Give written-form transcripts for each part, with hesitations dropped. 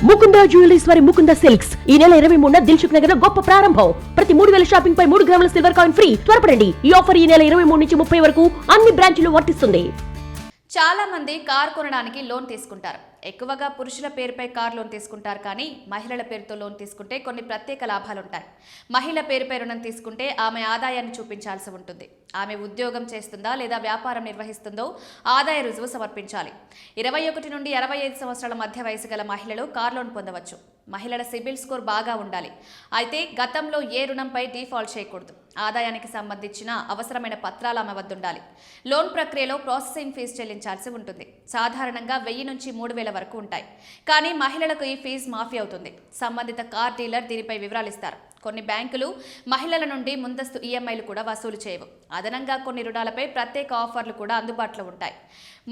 Mukunda jewelleries వారి Mukunda silks ఈ నెల 23న దిల్సుఖ్ నగర్ లో గొప్ప ప్రారంభం. ప్రతి 3000 షాపింగ్ పై 3 గ్రాముల సిల్వర్ కాయిన్ ఫ్రీ. త్వరపడండి, ఈ ఆఫర్ ఈ నెల 23 నుంచి 30 వరకు అన్ని బ్రాంచ్లు వర్తిస్తుంది. చాలా మంది కార్ కొనడానికి లోన్ తీసుకుంటారు. ఎక్కువగా పురుషుల పేరుపై కార్ లోన్ తీసుకుంటారు, కానీ మహిళల పేరుతో లోన్ తీసుకుంటే కొన్ని ప్రత్యేక లాభాలుంటాయి. మహిళ పేరుపై రుణం తీసుకుంటే ఆమె ఆదాయాన్ని చూపించాల్సి ఉంటుంది. ఆమె ఉద్యోగం చేస్తుందా లేదా వ్యాపారం నిర్వహిస్తుందో ఆదాయ రుజువు సమర్పించాలి. 21 నుండి 65 సంవత్సరాల మధ్య వయసు గల మహిళలు కార్ లోన్ పొందవచ్చు. మహిళల సిబిల్ స్కోర్ బాగా ఉండాలి. అయితే గతంలో ఏ రుణంపై డిఫాల్ట్ చేయకూడదు. ఆదాయానికి సంబంధించిన అవసరమైన పత్రాలు ఆమె వద్ద ఉండాలి. లోన్ ప్రక్రియలో ప్రాసెసింగ్ ఫీజు చెల్లించాల్సి ఉంటుంది. సాధారణంగా 1000 నుంచి 3000 వరకు ఉంటాయి. కానీ మహిళలకు ఈ ఫీజు మాఫీ అవుతుంది. సంబంధిత కార్ డీలర్ దీనిపై వివరాలు ఇస్తారు. కొన్ని బ్యాంకులు మహిళల నుండి ముందస్తు ఈఎంఐలు కూడా వసూలు చేయవు. అదనంగా కొన్ని రుణాలపై ప్రత్యేక ఆఫర్లు కూడా అందుబాటులో ఉంటాయి.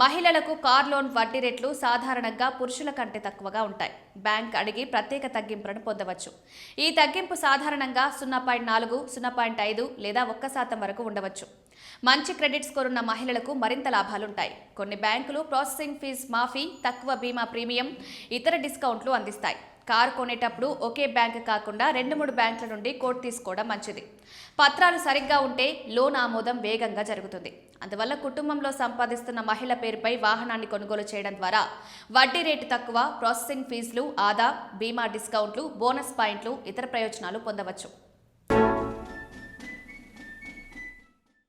మహిళలకు కార్ లోన్ వడ్డీ రేట్లు సాధారణంగా పురుషుల కంటే తక్కువగా ఉంటాయి. బ్యాంక్ అడిగి ప్రత్యేక తగ్గింపులను పొందవచ్చు. ఈ తగ్గింపు సాధారణంగా 0.4, 0.5 లేదా 1% వరకు ఉండవచ్చు. మంచి క్రెడిట్ స్కోర్ ఉన్న మహిళలకు మరింత లాభాలుంటాయి. కొన్ని బ్యాంకులు ప్రాసెసింగ్ ఫీజు మాఫీ, తక్కువ బీమా ప్రీమియం, ఇతర డిస్కౌంట్లు అందిస్తాయి. కారు కొనేటప్పుడు ఒకే బ్యాంకు కాకుండా 2-3 బ్యాంకుల నుండి కోట్ తీసుకోవడం మంచిది. పత్రాలు సరిగ్గా ఉంటే లోన్ ఆమోదం వేగంగా జరుగుతుంది. అందువల్ల కుటుంబంలో సంపాదిస్తున్న మహిళ పేరుపై వాహనాన్ని కొనుగోలు చేయడం ద్వారా వడ్డీ రేటు తక్కువ, ప్రాసెసింగ్ ఫీజులు ఆదా, బీమా డిస్కౌంట్లు, బోనస్ పాయింట్లు, ఇతర ప్రయోజనాలు పొందవచ్చు.